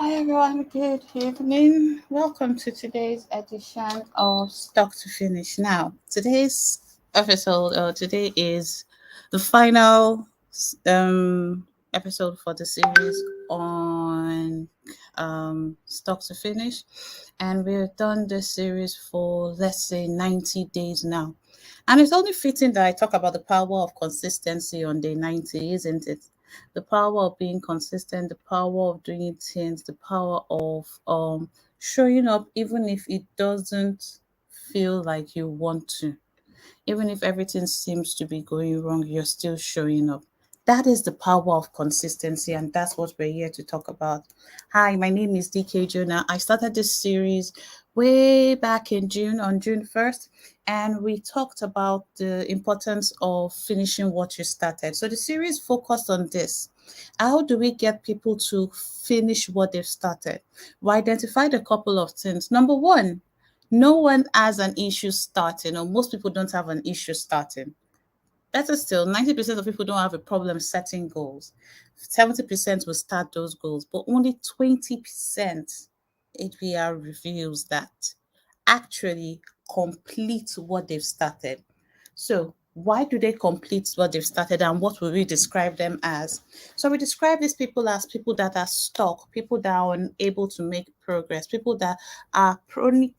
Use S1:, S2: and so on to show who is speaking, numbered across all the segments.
S1: Hi everyone, good evening. Welcome to today's edition of Stock to Finish. Now, today's episode, today is the final episode for the series on Stock to Finish, and we've done this series for let's say 90 days now. And it's only fitting that I talk about the power of consistency on day 90, isn't it? The power of being consistent, the power of doing things, the power of showing up even if it doesn't feel like you want to. Even if everything seems to be going wrong, you're still showing up. That is the power of consistency, and that's what we're here to talk about. Hi, my name is DK Jonah. I started this series way back in June, on June 1st, and we talked about the importance of finishing what you started. So the series focused on this. How do we get people to finish what they've started? We identified a couple of things. Number one, no one has an issue starting, or most people don't have an issue starting. Better still, 90% of people don't have a problem setting goals. 70% will start those goals, but only 20% HBR reveals that actually complete what they've started. So, why do they complete what they've started, and what will we describe them as? So, we describe these people as people that are stuck, people that are unable to make progress, people that are chronic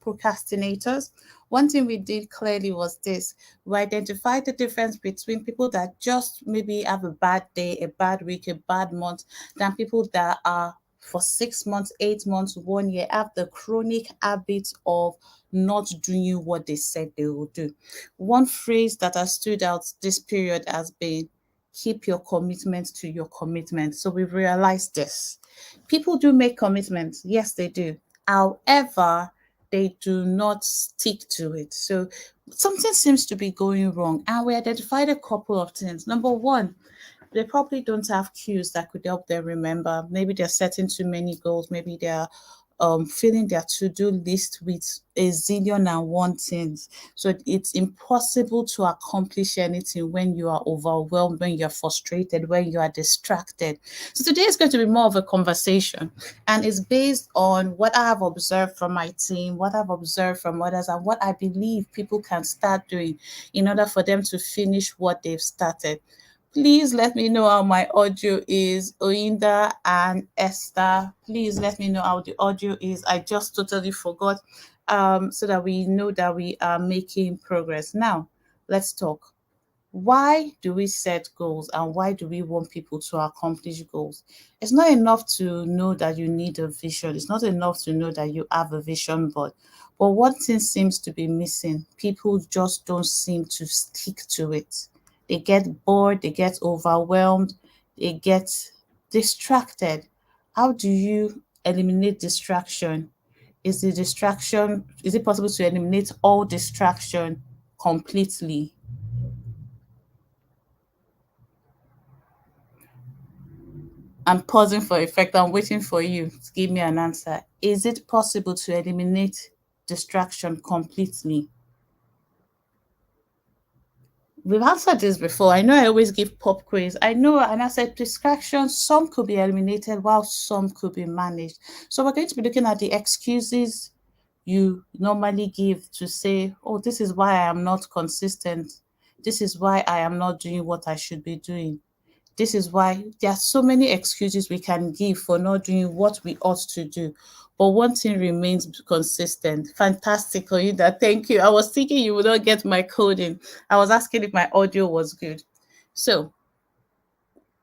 S1: procrastinators. One thing we did clearly was this: we identified the difference between people that just maybe have a bad day, a bad week, a bad month, than people that are for 6 months, 8 months, 1 year, have the chronic habit of not doing what they said they will do. One phrase that has stood out this period has been keep your commitment to your commitment. So we've realized this. People do make commitments. Yes, they do. However, they do not stick to it. So something seems to be going wrong. And we identified a couple of things. Number one, they probably don't have cues that could help them remember. Maybe they're setting too many goals. Maybe they're filling their to-do list with a zillion and one things. So it's impossible to accomplish anything when you are overwhelmed, when you're frustrated, when you are distracted. So today is going to be more of a conversation, and it's based on what I have observed from my team, what I've observed from others, and what I believe people can start doing in order for them to finish what they've started. Please let me know how my audio is. Oinda and Esther, please let me know how the audio is. I just totally forgot. So that we know that we are making progress. Now, let's talk. Why do we set goals, and why do we want people to accomplish goals? It's not enough to know that you need a vision. It's not enough to know that you have a vision board. But one thing seems to be missing. People just don't seem to stick to it. They get bored, they get overwhelmed, they get distracted. How do you eliminate distraction? Is it possible to eliminate all distraction completely? I'm pausing for effect. I'm waiting for you to give me an answer. Is it possible to eliminate distraction completely? We've answered this before. I know I always give pop quiz. I know, and I said distractions, some could be eliminated while some could be managed. So we're going to be looking at the excuses you normally give to say, oh, this is why I am not consistent. This is why I am not doing what I should be doing. This is why there are so many excuses we can give for not doing what we ought to do. But one thing remains consistent. Fantastic, Oida. Thank you. I was thinking you would not get my coding. I was asking if my audio was good. So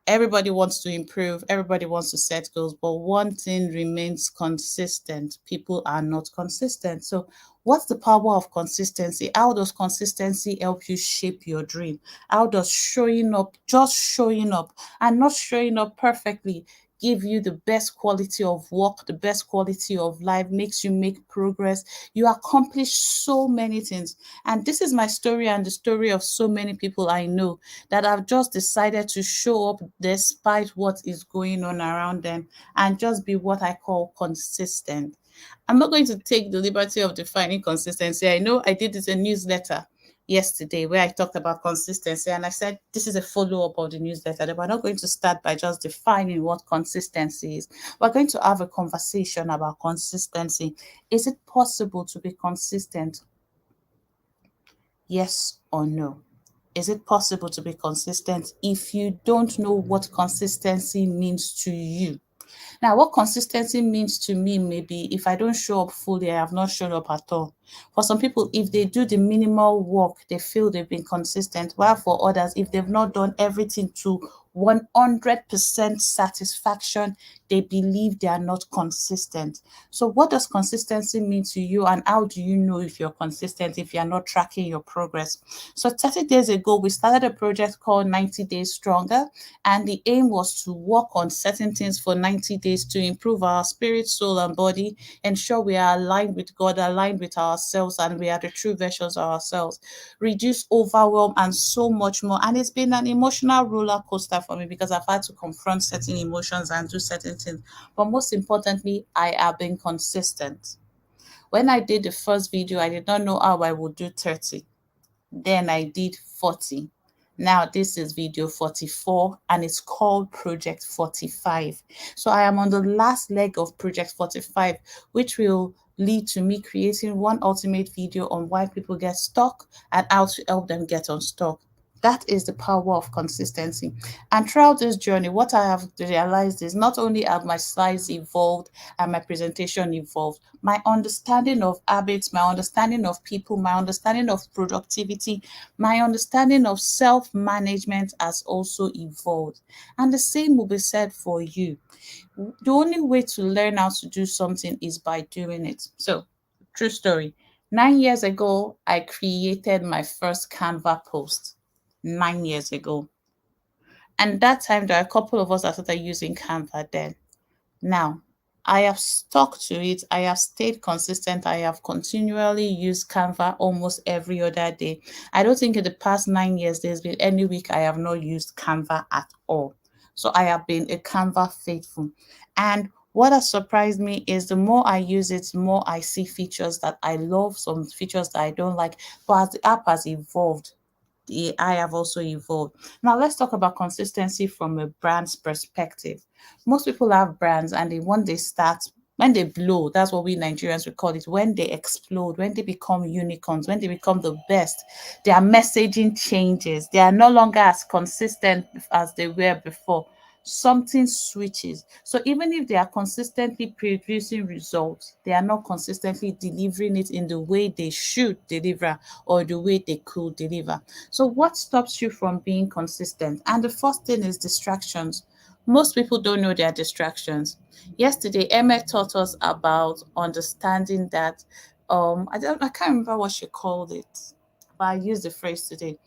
S1: everybody wants to improve, everybody wants to set goals, but one thing remains consistent: people are not consistent. So what's the power of consistency? How does consistency help you shape your dream? How does showing up, just showing up and not showing up perfectly, give you the best quality of work, the best quality of life, makes you make progress? You accomplish so many things. And this is my story and the story of so many people I know that have just decided to show up despite what is going on around them and just be what I call consistent. I'm not going to take the liberty of defining consistency. I know I did this in a newsletter, yesterday where I talked about consistency, and I said this is a follow-up of the newsletter. We're not going to start by just defining what consistency is. We're going to have a conversation about consistency. Is it possible to be consistent? Yes or no? Is it possible to be consistent if you don't know what consistency means to you? Now, what consistency means to me may be if I don't show up fully, I have not shown up at all. For some people, if they do the minimal work, they feel they've been consistent. While for others, if they've not done everything to 100% satisfaction, they believe they are not consistent. So, what does consistency mean to you, and how do you know if you're consistent if you're not tracking your progress? So, 30 days ago, we started a project called 90 Days Stronger, and the aim was to work on certain things for 90 days to improve our spirit, soul, and body, ensure we are aligned with God, aligned with ourselves, and we are the true versions of ourselves, reduce overwhelm, and so much more. And it's been an emotional roller coaster for me because I've had to confront certain emotions and do certain things. But most importantly, I have been consistent. When I did the first video, I did not know how I would do 30. Then I did 40. Now this is video 44 and it's called Project 45. So I am on the last leg of Project 45, which will lead to me creating one ultimate video on why people get stuck and how to help them get unstuck. That is the power of consistency. And throughout this journey, what I have realized is not only have my slides evolved and my presentation evolved, my understanding of habits, my understanding of people, my understanding of productivity, my understanding of self management has also evolved. And the same will be said for you. The only way to learn how to do something is by doing it. So, true story. 9 years ago, I created my first Canva post. 9 years ago. And that time, there are a couple of us that started using Canva then. Now, I have stuck to it. I have stayed consistent. I have continually used Canva almost every other day. I don't think in the past 9 years there's been any week I have not used Canva at all. So I have been a Canva faithful. And what has surprised me is the more I use it, the more I see features that I love, some features that I don't like. But as the app has evolved, I have also evolved. Now, let's talk about consistency from a brand's perspective. Most people have brands and when they start, when they blow, that's what we Nigerians would call it, when they explode, when they become unicorns, when they become the best, their messaging changes. They are no longer as consistent as they were before. Something switches. So even if they are consistently producing results, they are not consistently delivering it in the way they should deliver or the way they could deliver. So what stops you from being consistent? And the first thing is distractions. Most people don't know their distractions. Yesterday, Emma taught us about understanding that I can't remember what she called it, but I used the phrase today.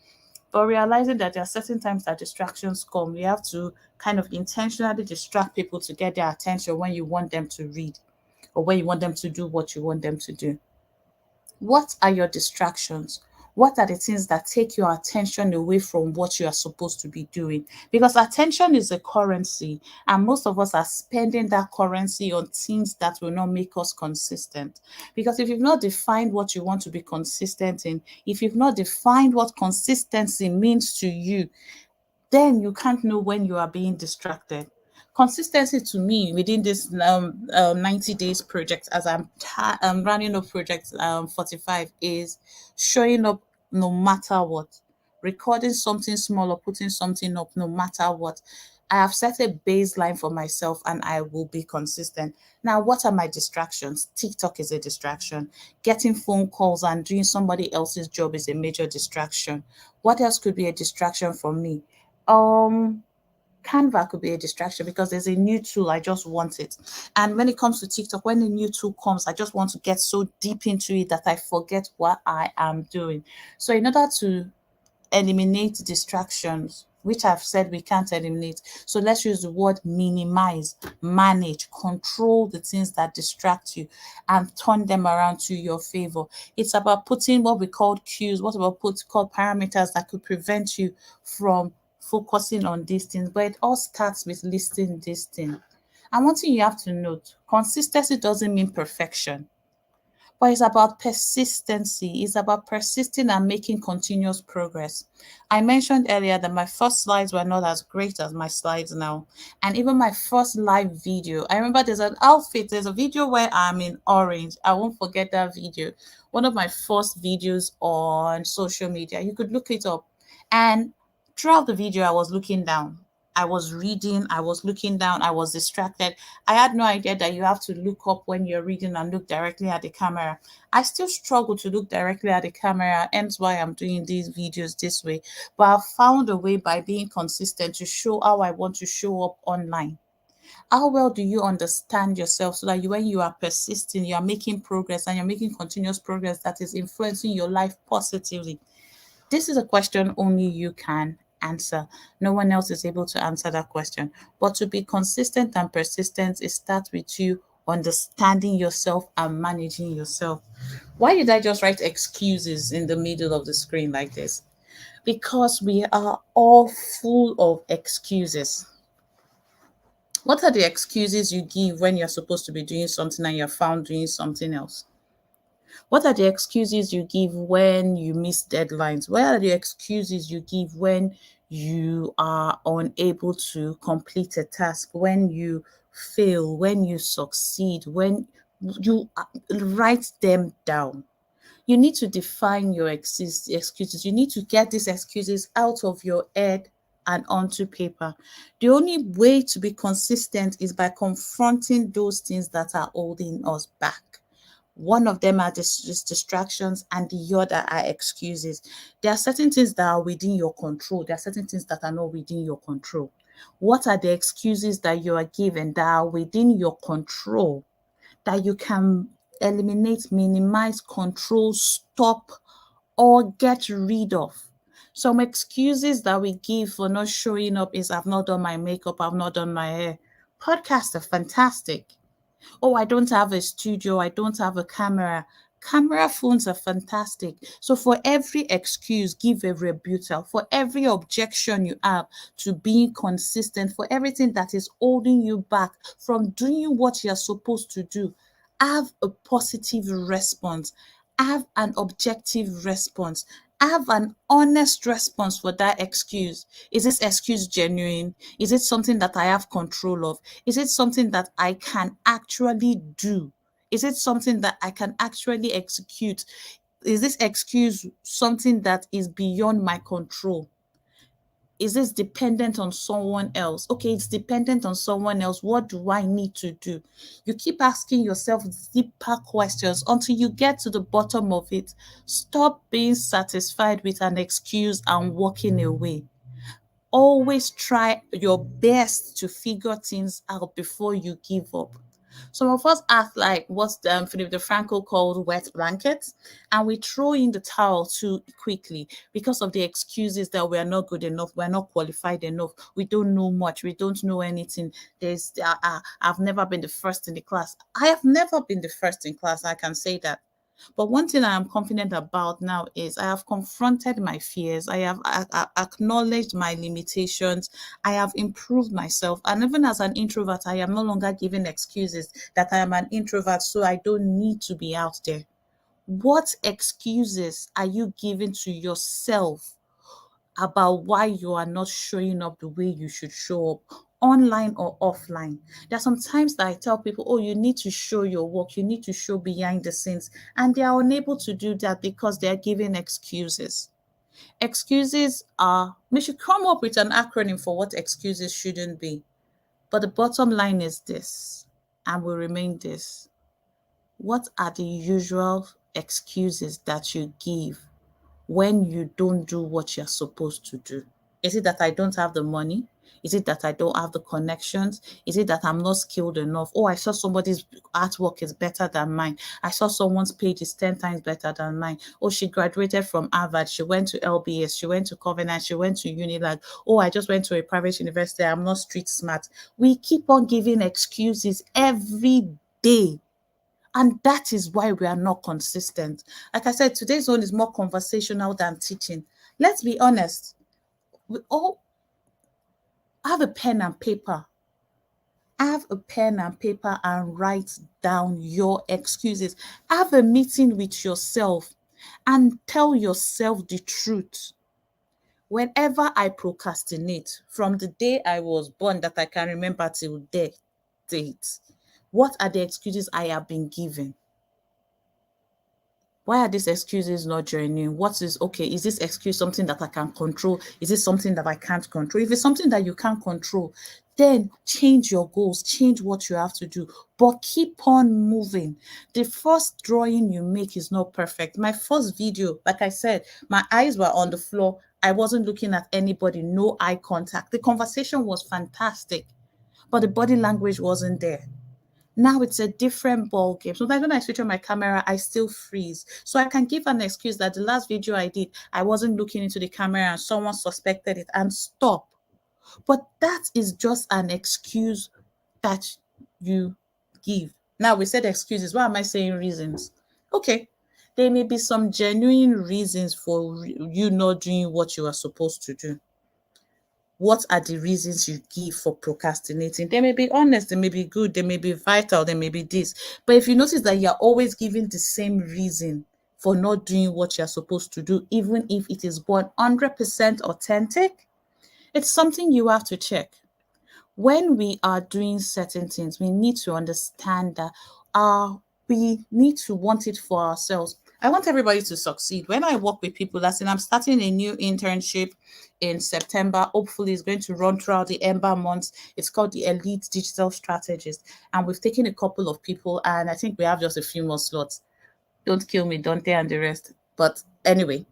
S1: But realizing that there are certain times that distractions come, you have to kind of intentionally distract people to get their attention when you want them to read or when you want them to do what you want them to do. What are your distractions? What are the things that take your attention away from what you are supposed to be doing? Because attention is a currency, and most of us are spending that currency on things that will not make us consistent. Because if you've not defined what you want to be consistent in, if you've not defined what consistency means to you, then you can't know when you are being distracted. Consistency to me within this 90 days project, as I'm running up project 45, is showing up no matter what, recording something small or putting something up no matter what. I have set a baseline for myself and I will be consistent. Now, what are my distractions? TikTok is a distraction. Getting phone calls and doing somebody else's job is a major distraction. What else could be a distraction for me? um Canva could be a distraction because there's a new tool. I just want it. And when it comes to TikTok, when the new tool comes, I just want to get so deep into it that I forget what I am doing. So, in order to eliminate distractions, which I've said we can't eliminate, so let's use the word minimize, manage, control the things that distract you and turn them around to your favor. It's about putting what we call cues, what about put called parameters that could prevent you from focusing on these things. But it all starts with listing this thing. And one thing you have to note, consistency doesn't mean perfection. but it's about persistency. It's about persisting and making continuous progress. I mentioned earlier that my first slides were not as great as my slides now. And even my first live video, I remember there's an outfit, there's a video where I'm in orange. I won't forget that video. One of my first videos on social media. You could look it up. And throughout the video, I was looking down. I was reading, I was looking down, I was distracted. I had no idea that you have to look up when you're reading and look directly at the camera. I still struggle to look directly at the camera, hence why I'm doing these videos this way. But I've found a way by being consistent to show how I want to show up online. How well do you understand yourself so that when you are persisting, you are making progress and you're making continuous progress that is influencing your life positively? This is a question only you can answer. No one else is able to answer that question. But to be consistent and persistent, it starts with you understanding yourself and managing yourself. Why did I just write excuses in the middle of the screen like this? Because we are all full of excuses. What are the excuses you give when you're supposed to be doing something and you're found doing something else? What are the excuses you give when you miss deadlines? What are the excuses you give when you are unable to complete a task, when you fail, when you succeed, when you write them down? You need to define your excuses. You need to get these excuses out of your head and onto paper. The only way to be consistent is by confronting those things that are holding us back. One of them are distractions, and the other are excuses. There are certain things that are within your control. There are certain things that are not within your control. What are the excuses that you are given that are within your control that you can eliminate, minimize, control, stop, or get rid of? Some excuses that we give for not showing up is I've not done my makeup, I've not done my hair. Podcasts are fantastic. Oh, I don't have a studio, I don't have a camera. Camera phones are fantastic. So for every excuse, give a rebuttal. For every objection you have to being consistent, for everything that is holding you back from doing what you're supposed to do, have a positive response. Have an objective response. Have an honest response for that excuse. Is this excuse genuine? Is it something that I have control of? Is it something that I can actually do? Is it something that I can actually execute? Is this excuse something that is beyond my control? Is this dependent on someone else? Okay, it's dependent on someone else. What do I need to do? You keep asking yourself deeper questions until you get to the bottom of it. Stop being satisfied with an excuse and walking away. Always try your best to figure things out before you give up. Some of us act like what Philip DeFranco called wet blankets, and we throw in the towel too quickly because of the excuses that we are not good enough, we're not qualified enough, we don't know much, we don't know anything. I've never been the first in the class. I have never been the first in class, I can say that. But one thing I am confident about now is I have confronted my fears. I have acknowledged my limitations. I have improved myself. And even as an introvert, I am no longer giving excuses that I am an introvert, so I don't need to be out there. What excuses are you giving to yourself about why you are not showing up the way you should show up, online or offline? There are some times that I tell people, oh, you need to show your work, you need to show behind the scenes, and they are unable to do that because they are giving excuses. Excuses are, we should come up with an acronym for what excuses shouldn't be. But the bottom line is this, and will remain this. What are the usual excuses that you give when you don't do what you're supposed to do? Is it that I don't have the money? Is it that I don't have the connections? Is it that I'm not skilled enough? Oh, I saw somebody's artwork is better than mine. I saw someone's page is 10 times better than mine. Oh, she graduated from Harvard. She went to LBS. She went to Covenant. She went to Unilag. Oh, I just went to a private university. I'm not street smart. We keep on giving excuses every day. And that is why we are not consistent. Like I said, today's one is more conversational than teaching. Let's be honest. We all have a pen and paper Have a pen and paper and write down your excuses. Have a meeting with yourself and tell yourself the truth. Whenever I procrastinate, from the day I was born that I can remember till date, what are the excuses I have been given? Why are these excuses not genuine? What is okay? Is this excuse something that I can control? Is it something that I can't control? If it's something that you can't control, then change your goals, change what you have to do, but keep on moving. The first drawing you make is not perfect. My first video, like I said, my eyes were on the floor. I wasn't looking at anybody, no eye contact. The conversation was fantastic, but the body language wasn't there. Now it's a different ball game. Sometimes when I switch on my camera, I still freeze. So I can give an excuse that the last video I did, I wasn't looking into the camera and someone suspected it and stop. But that is just an excuse that you give. Now we said excuses. Why am I saying reasons? Okay. There may be some genuine reasons for you not doing what you are supposed to do. What are the reasons you give for procrastinating? They may be honest, they may be good, they may be vital, they may be this. But if you notice that you're always giving the same reason for not doing what you're supposed to do, even if it is 100% authentic, it's something you have to check. When we are doing certain things, we need to understand that we need to want it for ourselves. I want everybody to succeed. When I work with people, that's I'm starting a new internship in September. Hopefully, it's going to run throughout the Ember months. It's called the Elite Digital Strategist. And we've taken a couple of people, and I think we have just a few more slots. Don't kill me, Dante, and the rest. But anyway,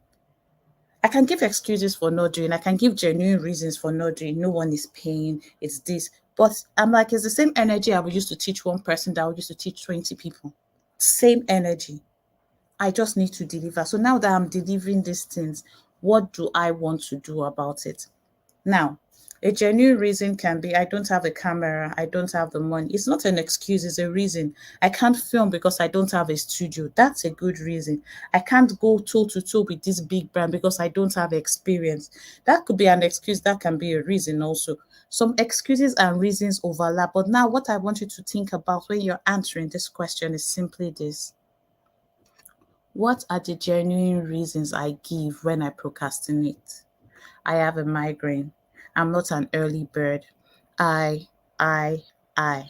S1: I can give excuses for not doing. I can give genuine reasons for not doing. No one is paying. It's this. But I'm like, it's the same energy I would use to teach one person that I would use to teach 20 people. Same energy. I just need to deliver. So now that I'm delivering these things, what do I want to do about it? Now, a genuine reason can be I don't have a camera, I don't have the money. It's not an excuse, it's a reason. I can't film because I don't have a studio. That's a good reason. I can't go toe to toe with this big brand because I don't have experience. That could be an excuse, that can be a reason also. Some excuses and reasons overlap. But now, what I want you to think about when you're answering this question is simply this: what are the genuine reasons I give when I procrastinate? I have a migraine. I'm not an early bird. I, I, I.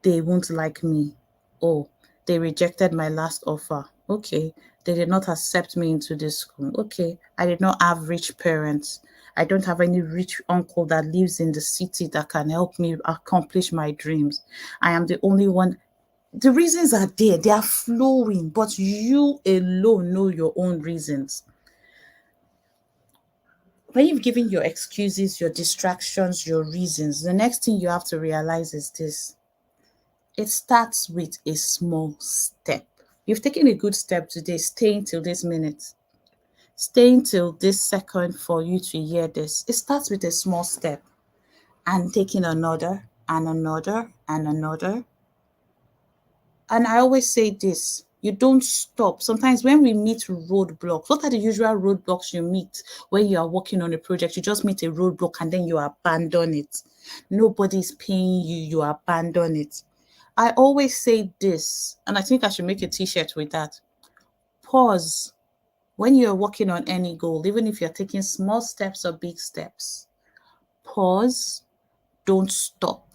S1: They won't like me. Oh, they rejected my last offer. Okay. They did not accept me into this school. Okay. I did not have rich parents. I don't have any rich uncle that lives in the city that can help me accomplish my dreams. I am the only one. The reasons are there, they are flowing, but you alone know your own reasons. When you've given your excuses, your distractions, your reasons, the next thing you have to realize is this: it starts with a small step. You've taken a good step today, staying till this minute, staying till this second for you to hear this. It starts with a small step and taking another and another and another. And I always say this: you don't stop. Sometimes when we meet roadblocks, what are the usual roadblocks you meet when you are working on a project? You just meet a roadblock and then you abandon it. Nobody's paying you, you abandon it. I always say this, and I think I should make a t-shirt with that. Pause when you're working on any goal, even if you're taking small steps or big steps. Pause, don't stop.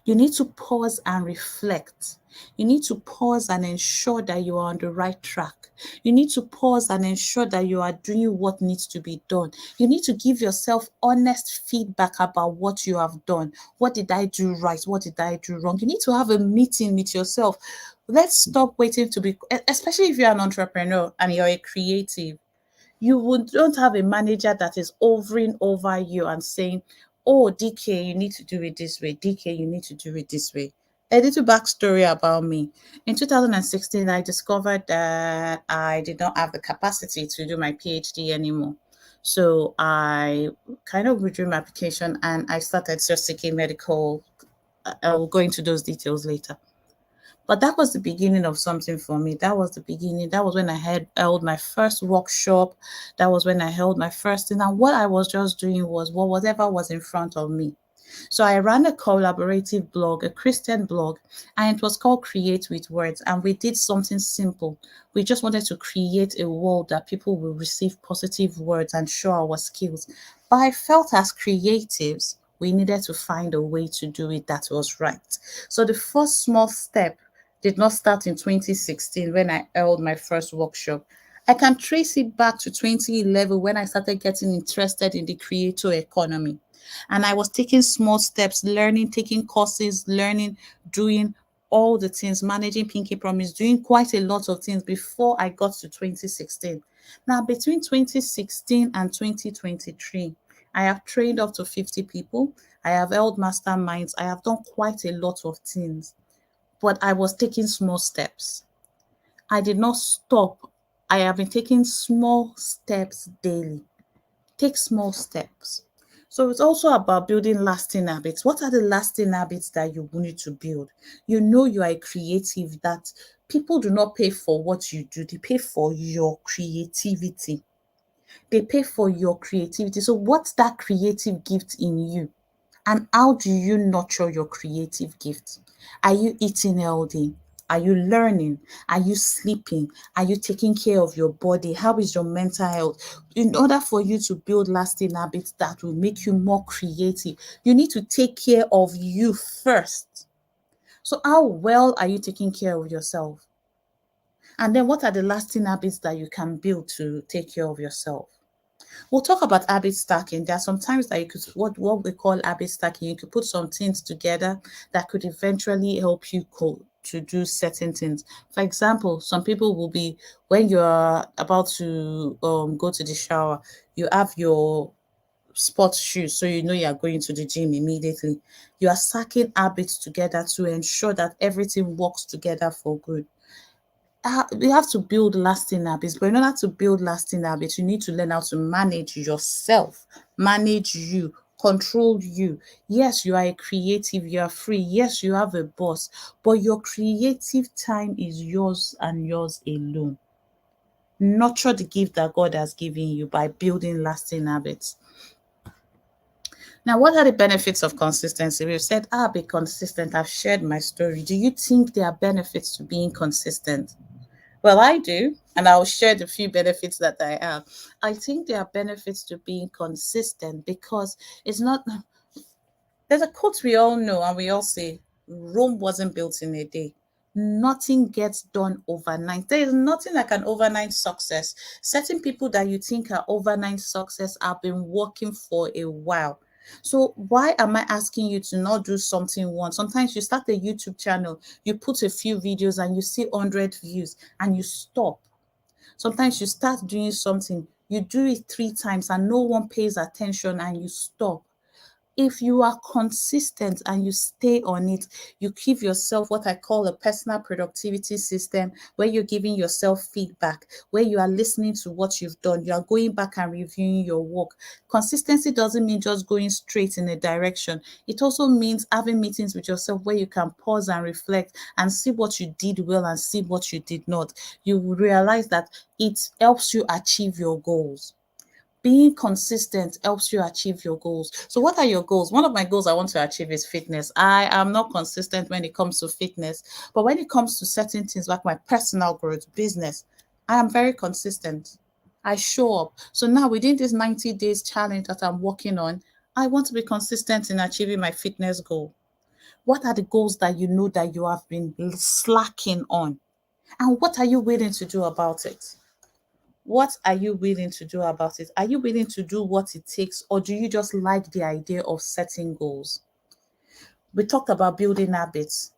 S1: You need to pause and reflect. You need to pause and ensure that you are on the right track. You need to pause and ensure that you are doing what needs to be done. You need to give yourself honest feedback about what you have done. What did I do right? What did I do wrong? You need to have a meeting with yourself. Let's stop waiting to be, especially if you're an entrepreneur and you're a creative, don't have a manager that is hovering over you and saying, oh, DK, you need to do it this way. DK, you need to do it this way. A little backstory about me. In 2016, I discovered that I did not have the capacity to do my PhD anymore. So I kind of withdrew my application and I started just seeking medical. I will go into those details later. But that was the beginning of something for me. That was the beginning. That was when I had held my first workshop. That was when I held my first thing. And what I was just doing was whatever was in front of me. So I ran a collaborative blog, a Christian blog, and it was called Create with Words. And we did something simple. We just wanted to create a world that people will receive positive words and show our skills. But I felt as creatives, we needed to find a way to do it that was right. So the first small step did not start in 2016 when I held my first workshop. I can trace it back to 2011 when I started getting interested in the creator economy. And I was taking small steps, learning, taking courses, learning, doing all the things, managing Pinky Promise, doing quite a lot of things before I got to 2016. Now, between 2016 and 2023, I have trained up to 50 people. I have held masterminds. I have done quite a lot of things, but I was taking small steps. I did not stop. I have been taking small steps daily. Take small steps. So it's also about building lasting habits. What are the lasting habits that you need to build? You know you are a creative, that people do not pay for what you do, they pay for your creativity. They pay for your creativity. So what's that creative gift in you? And how do you nurture your creative gift? Are you eating healthy? Are you learning? Are you sleeping? Are you taking care of your body? How is your mental health? In order for you to build lasting habits that will make you more creative, you need to take care of you first. So, how well are you taking care of yourself? And then, what are the lasting habits that you can build to take care of yourself? We'll talk about habit stacking. There are some times that you could what we call habit stacking. You could put some things together that could eventually help you to do certain things. For example, some people will be when you're about to go to the shower, you have your sports shoes, so you know you are going to the gym immediately. You are stacking habits together to ensure that everything works together for good. We have to build lasting habits, but in order to build lasting habits, you need to learn how to manage yourself, manage you, control you. Yes, you are a creative, you are free. Yes, you have a boss, but your creative time is yours and yours alone. Nurture the gift that God has given you by building lasting habits. Now, what are the benefits of consistency? We've said, be consistent. I've shared my story. Do you think there are benefits to being consistent? Well, I do, and I'll share the few benefits that I have. I think there are benefits to being consistent because it's not, there's a quote we all know and we all say, Rome wasn't built in a day. Nothing gets done overnight. There is nothing like an overnight success. Certain people that you think are overnight success have been working for a while. So why am I asking you to not do something once? Sometimes you start a YouTube channel, you put a few videos and you see 100 views and you stop. Sometimes you start doing something, you do it 3 times and no one pays attention and you stop. If you are consistent and you stay on it, you give yourself what I call a personal productivity system where you're giving yourself feedback, where you are listening to what you've done, you are going back and reviewing your work. Consistency doesn't mean just going straight in a direction. It also means having meetings with yourself where you can pause and reflect and see what you did well and see what you did not. You will realize that it helps you achieve your goals. Being consistent helps you achieve your goals. So, what are your goals? One of my goals I want to achieve is fitness. I am not consistent when it comes to fitness, but when it comes to certain things like my personal growth, business, I am very consistent. I show up. So, now within this 90 days challenge that I'm working on, I want to be consistent in achieving my fitness goal. What are the goals that you know that you have been slacking on? And what are you willing to do about it? What are you willing to do about it? Are you willing to do what it takes, or do you just like the idea of setting goals? We talked about building habits.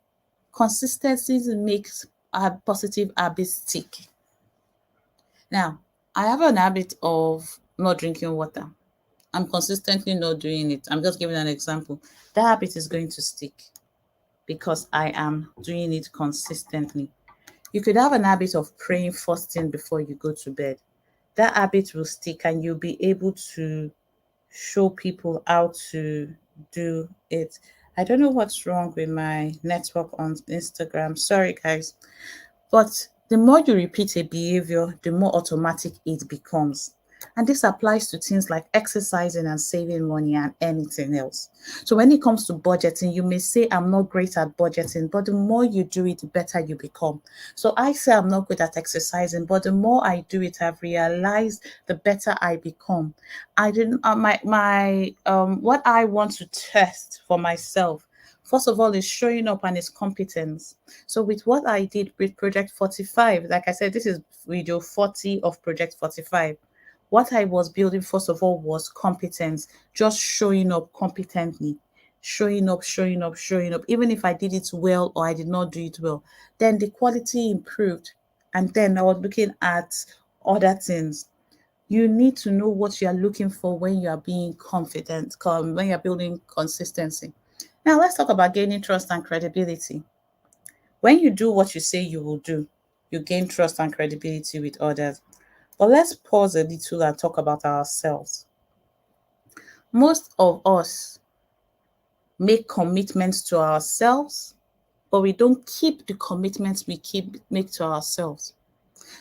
S1: Consistency makes our positive habits stick. Now, I have an habit of not drinking water. I'm consistently not doing it. I'm just giving an example. That habit is going to stick because I am doing it consistently. You could have an habit of praying first thing before you go to bed. That habit will stick and you'll be able to show people how to do it. I don't know what's wrong with my network on Instagram. Sorry, guys. But the more you repeat a behavior, the more automatic it becomes. And this applies to things like exercising and saving money and anything else. So when it comes to budgeting, you may say, I'm not great at budgeting, but the more you do it, the better you become. So I say I'm not good at exercising, but the more I do it, I've realized the better I become. I didn't, what I want to test for myself, first of all, is showing up and is competence. So with what I did with Project 45, like I said, this is video 40 of Project 45. What I was building, first of all, was competence, just showing up competently, showing up, showing up, showing up. Even if I did it well or I did not do it well, then the quality improved. And then I was looking at other things. You need to know what you are looking for when you are being confident, when you're building consistency. Now, let's talk about gaining trust and credibility. When you do what you say you will do, you gain trust and credibility with others. But let's pause a little and talk about ourselves. Most of us make commitments to ourselves, but we don't keep the commitments we make to ourselves.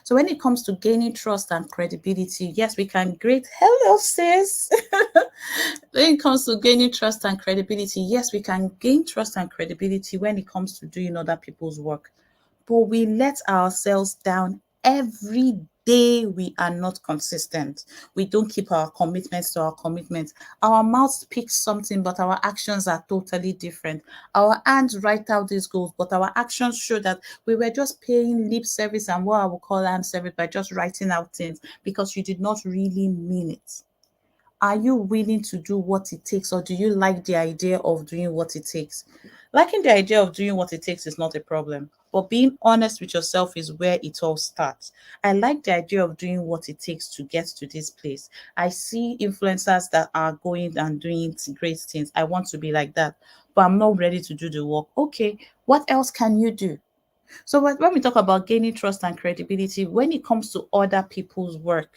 S1: So when it comes to gaining trust and credibility, yes, we can grade. Hello, sis. When it comes to gaining trust and credibility, yes, we can gain trust and credibility when it comes to doing other people's work. But we let ourselves down every day we are not consistent. We don't keep our commitments to our commitments. Our mouth speaks something, but our actions are totally different. Our hands write out these goals, but our actions show that we were just paying lip service and what I would call hand service by just writing out things because you did not really mean it. Are you willing to do what it takes, or do you like the idea of doing what it takes? Liking the idea of doing what it takes is not a problem, but being honest with yourself is where it all starts. I like the idea of doing what it takes to get to this place. I see influencers that are going and doing great things. I want to be like that, but I'm not ready to do the work. Okay, what else can you do? So when we talk about gaining trust and credibility, when it comes to other people's work,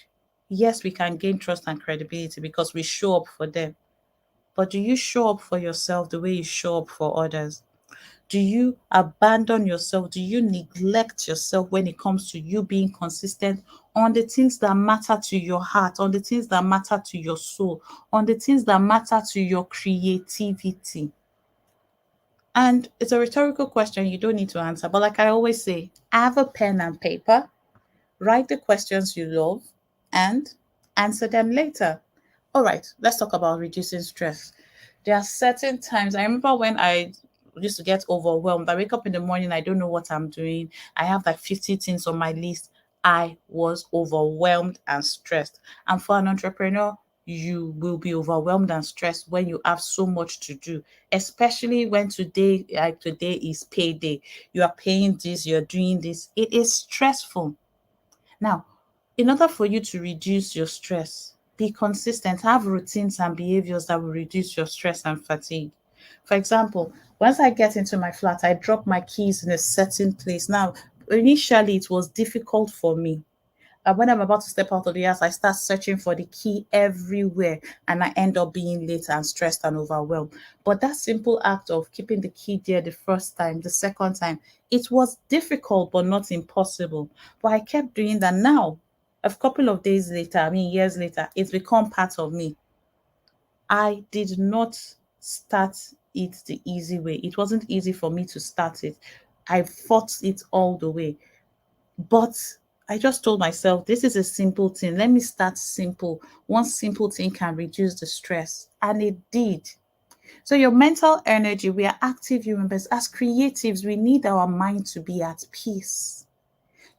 S1: yes, we can gain trust and credibility because we show up for them. But do you show up for yourself the way you show up for others? Do you abandon yourself? Do you neglect yourself when it comes to you being consistent on the things that matter to your heart, on the things that matter to your soul, on the things that matter to your creativity? And it's a rhetorical question you don't need to answer. But like I always say, have a pen and paper, write the questions you love, and answer them later. All right, let's talk about reducing stress. There are certain times, I remember when I used to get overwhelmed. I wake up in the morning, I don't know what I'm doing. I have like 50 things on my list. I was overwhelmed and stressed. And for an entrepreneur, you will be overwhelmed and stressed when you have so much to do, especially when today, like today is payday. You are paying this, you're doing this. It is stressful. Now, in order for you to reduce your stress, be consistent, have routines and behaviors that will reduce your stress and fatigue. For example, once I get into my flat, I drop my keys in a certain place. Now, initially, it was difficult for me. When I'm about to step out of the house, I start searching for the key everywhere and I end up being late and stressed and overwhelmed. But that simple act of keeping the key there the first time, the second time, it was difficult but not impossible. But I kept doing that. Now, a couple of days later, years later, it's become part of me. I did not start it the easy way. It wasn't easy for me to start it. I fought it all the way. But I just told myself, this is a simple thing. Let me start simple. One simple thing can reduce the stress. And it did. So, your mental energy, we are active human beings. As creatives, we need our mind to be at peace.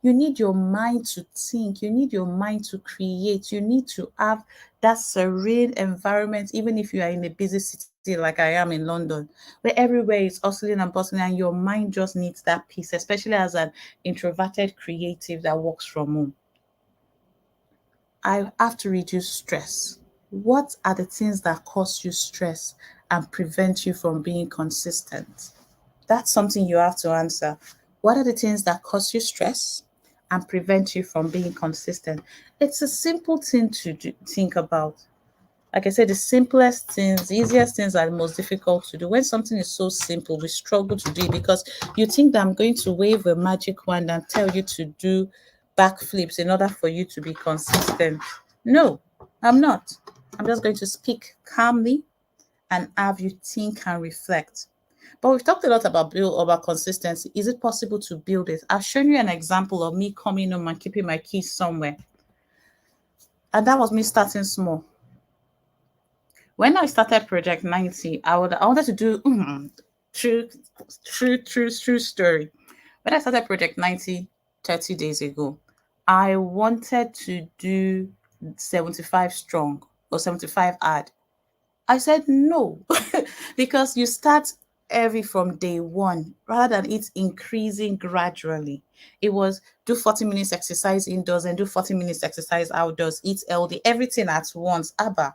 S1: You need your mind to think. You need your mind to create. You need to have that serene environment, even if you are in a busy city like I am in London, where everywhere is hustling and bustling, and your mind just needs that peace, especially as an introverted creative that works from home. I have to reduce stress. What are the things that cause you stress and prevent you from being consistent? That's something you have to answer. What are the things that cause you stress and prevent you from being consistent? It's a simple thing to think about. Like I said, the simplest things, the easiest things are the most difficult to do. When something is so simple, we struggle to do it because you think that I'm going to wave a magic wand and tell you to do backflips in order for you to be consistent. No, I'm not. I'm just going to speak calmly and have you think and reflect. But we've talked a lot about consistency. Is it possible to build it? I've shown you an example of me coming home and keeping my keys somewhere. And that was me starting small. When I started Project 90, I wanted to do true story. When I started Project 90 30 days ago, I wanted to do 75 strong or 75 hard. I said no, because you start every from day one rather than it increasing gradually. It was do 40 minutes exercise indoors and do 40 minutes exercise outdoors, eat healthy, everything at once. Abba,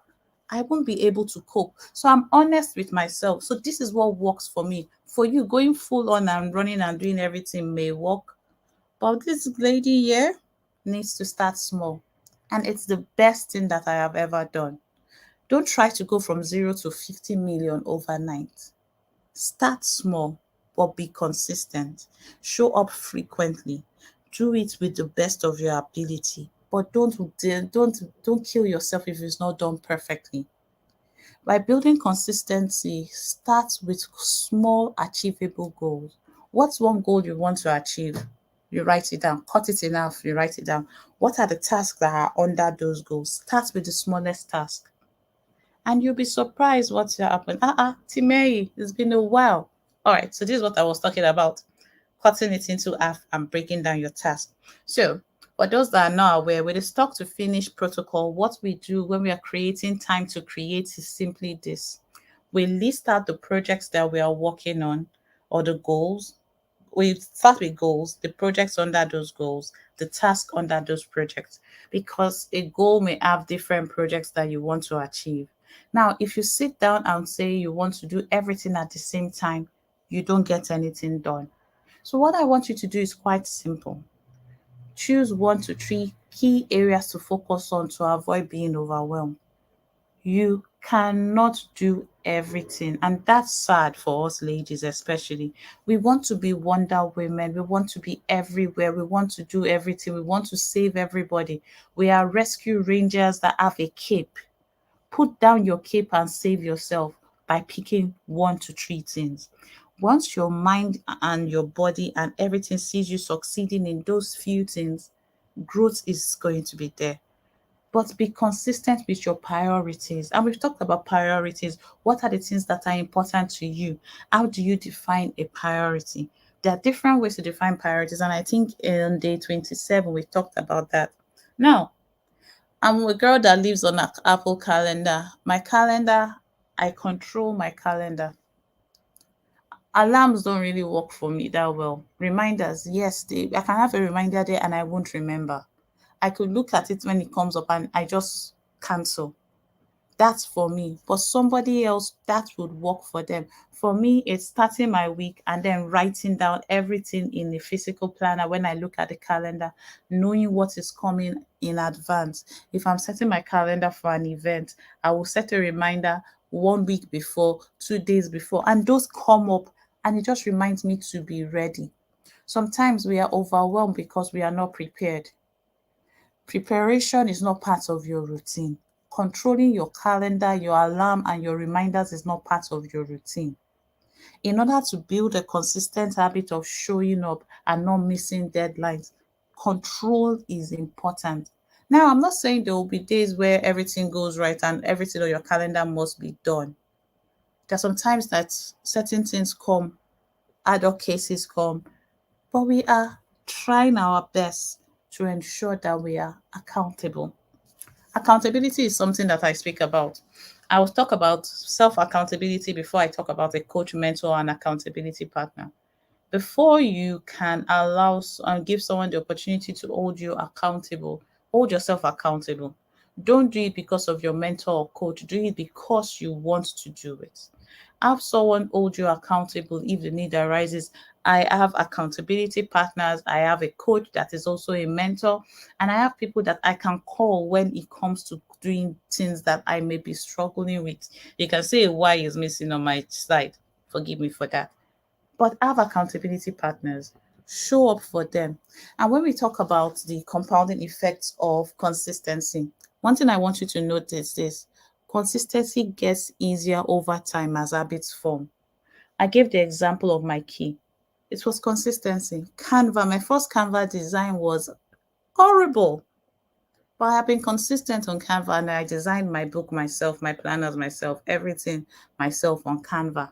S1: I won't be able to cope. So I'm honest with myself. So this is what works for me. For you, going full on and running and doing everything may work. But this lady here needs to start small. And it's the best thing that I have ever done. Don't try to go from 0 to 50 million overnight. Start small, but be consistent. Show up frequently. Do it with the best of your ability. But don't kill yourself if it's not done perfectly. By building consistency, start with small achievable goals. What's one goal you want to achieve? You write it down. Cut it in half, you write it down. What are the tasks that are under those goals? Start with the smallest task and you'll be surprised what's happened. Timei, it's been a while. All right, so this is what I was talking about, cutting it into half and breaking down your task. So, for those that are not aware, with the stock to finish protocol, what we do when we are creating time to create is simply this. We list out the projects that we are working on or the goals. We start with goals, the projects under those goals, the task under those projects, because a goal may have different projects that you want to achieve. Now, if you sit down and say you want to do everything at the same time, you don't get anything done. So, what I want you to do is quite simple. Choose 1 to 3 key areas to focus on to avoid being overwhelmed. You cannot do everything. And that's sad for us ladies, especially. We want to be Wonder Women. We want to be everywhere. We want to do everything. We want to save everybody. We are rescue rangers that have a cape. Put down your cape and save yourself by picking 1 to 3 things. Once your mind and your body and everything sees you succeeding in those few things, growth is going to be there, but be consistent with your priorities. And we've talked about priorities. What are the things that are important to you? How do you define a priority? There are different ways to define priorities, and I think in day 27 we talked about that. Now, I'm a girl that lives on an Apple calendar. My calendar, I control my calendar. Alarms don't really work for me that well. Reminders, yes, I can have a reminder there and I won't remember. I could look at it when it comes up and I just cancel. That's for me. But somebody else, that would work for them. For me, it's starting my week and then writing down everything in a physical planner when I look at the calendar, knowing what is coming in advance. If I'm setting my calendar for an event, I will set a reminder 1 week before, 2 days before, and those come up and it just reminds me to be ready. Sometimes we are overwhelmed because we are not prepared. Preparation is not part of your routine. Controlling your calendar, your alarm, and your reminders is not part of your routine. In order to build a consistent habit of showing up and not missing deadlines, control is important. Now, I'm not saying there will be days where everything goes right and everything on your calendar must be done. There are sometimes that certain things come, ad hoc cases come, but we are trying our best to ensure that we are accountable. Accountability is something that I speak about. I will talk about self accountability before I talk about a coach, mentor, and accountability partner. Before you can and give someone the opportunity to hold you accountable, hold yourself accountable. Don't do it because of your mentor or coach, do it because you want to do it. Have someone hold you accountable if the need arises. I have accountability partners. I have a coach that is also a mentor, and I have people that I can call when it comes to doing things that I may be struggling with. You can say why is missing on my side. Forgive me for that, but have accountability partners. Show up for them. And when we talk about the compounding effects of consistency, One thing I want you to note is this: consistency gets easier over time as habits form. I gave the example of my key. It was consistency. Canva, my first Canva design was horrible. But I have been consistent on Canva and I designed my book myself, my planners myself, everything myself on Canva.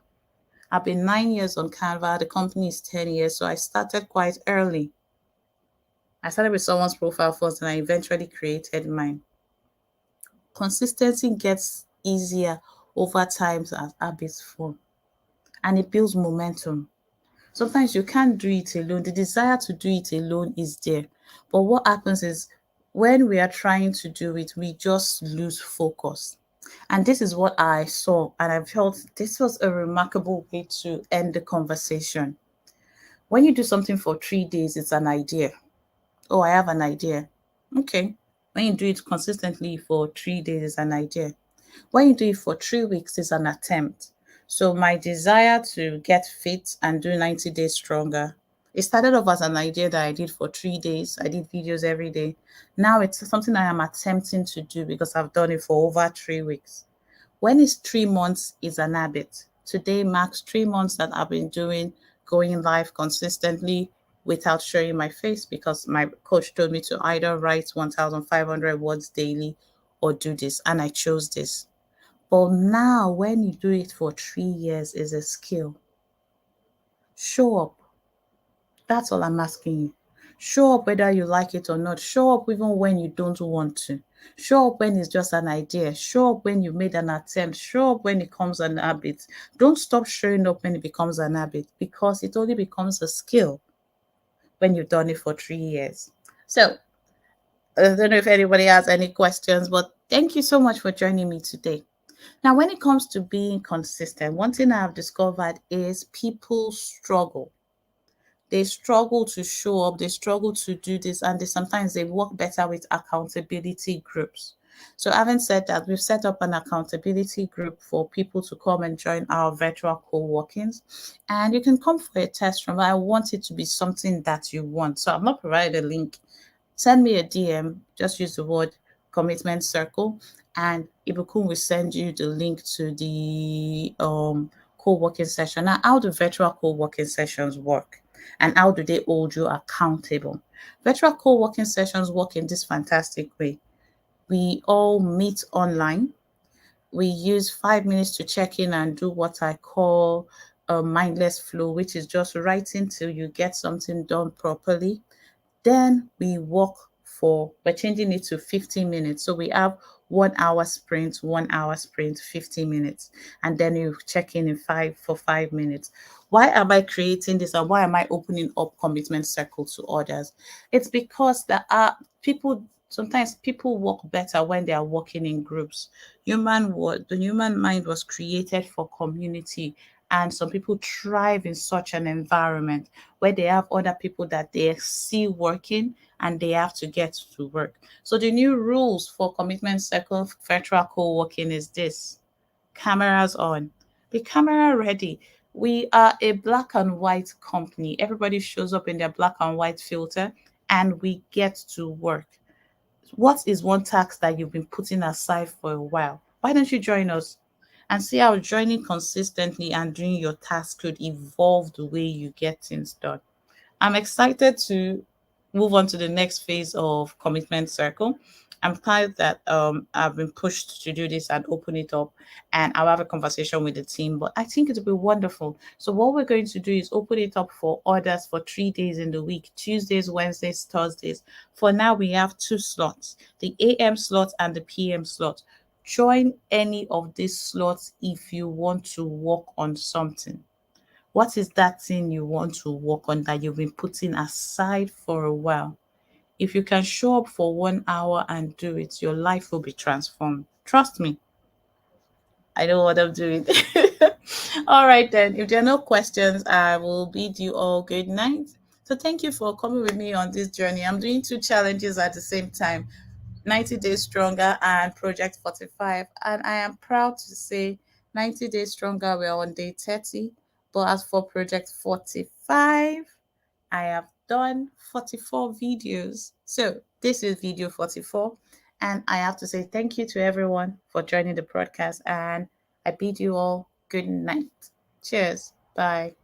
S1: I've been 9 years on Canva. The company is 10 years, so I started quite early. I started with someone's profile first and I eventually created mine. Consistency gets easier over time as habits form and it builds momentum. Sometimes you can't do it alone. The desire to do it alone is there. But what happens is when we are trying to do it, we just lose focus. And this is what I saw, and I felt this was a remarkable way to end the conversation. When you do something for 3 days, it's an idea. Oh, I have an idea. Okay. When you do it consistently for 3 days, it's an idea. When you do it for 3 weeks, it's an attempt. So my desire to get fit and do 90 days stronger, it started off as an idea that I did for 3 days. I did videos every day. Now it's something I am attempting to do because I've done it for over 3 weeks. When it's 3 months, is an habit. Today marks 3 months that I've been doing going live consistently without showing my face because my coach told me to either write 1,500 words daily or do this, and I chose this. But now, when you do it for 3 years, is a skill. Show up. That's all I'm asking you. Show up whether you like it or not. Show up even when you don't want to. Show up when it's just an idea. Show up when you made an attempt. Show up when it becomes an habit. Don't stop showing up when it becomes an habit because it only becomes a skill when you've done it for 3 years. So, I don't know if anybody has any questions, but thank you so much for joining me today. Now, when it comes to being consistent, one thing I have discovered is people struggle. They struggle to show up, they struggle to do this, and sometimes they work better with accountability groups. So, having said that, we've set up an accountability group for people to come and join our virtual co-workings. And you can come for a test run. I want it to be something that you want. So, I've not provided a link. Send me a DM, just use the word commitment circle, and Ibukun will send you the link to the co-working session. Now, how do virtual co-working sessions work? And how do they hold you accountable? Virtual co-working sessions work in this fantastic way. We all meet online. We use 5 minutes to check in and do what I call a mindless flow, which is just writing till you get something done properly. Then we're changing it to 15 minutes. So we have 1 hour sprint, 1 hour sprint, 15 minutes. And then you check in 5 minutes. Why am I creating this and why am I opening up commitment circle to others? It's because sometimes people work better when they are working in groups. The human mind was created for community, and some people thrive in such an environment where they have other people that they see working and they have to get to work. So the new rules for commitment circle virtual co-working is this: cameras on, be camera ready. We are a black and white company. Everybody shows up in their black and white filter and we get to work. What is one task that you've been putting aside for a while? Why don't you join us and see how joining consistently and doing your task could evolve the way you get things done? I'm excited to move on to the next phase of commitment circle. I'm glad that I've been pushed to do this and open it up, and I'll have a conversation with the team. But I think it'll be wonderful. So what we're going to do is open it up for orders for 3 days in the week: Tuesdays, Wednesdays, Thursdays. For now, we have two slots: the AM slot and the PM slot. Join any of these slots if you want to work on something. What is that thing you want to work on that you've been putting aside for a while? If you can show up for 1 hour and do it, your life will be transformed. Trust me, I know what I'm doing. All right, then. If there are no questions, I will bid you all good night. So, thank you for coming with me on this journey. I'm doing two challenges at the same time: 90 Days Stronger and Project 45. And I am proud to say 90 Days Stronger, we're on day 30. But as for Project 45, I have done 44 videos. So this is video 44. And I have to say thank you to everyone for joining the broadcast, and I bid you all good night. Cheers. Bye.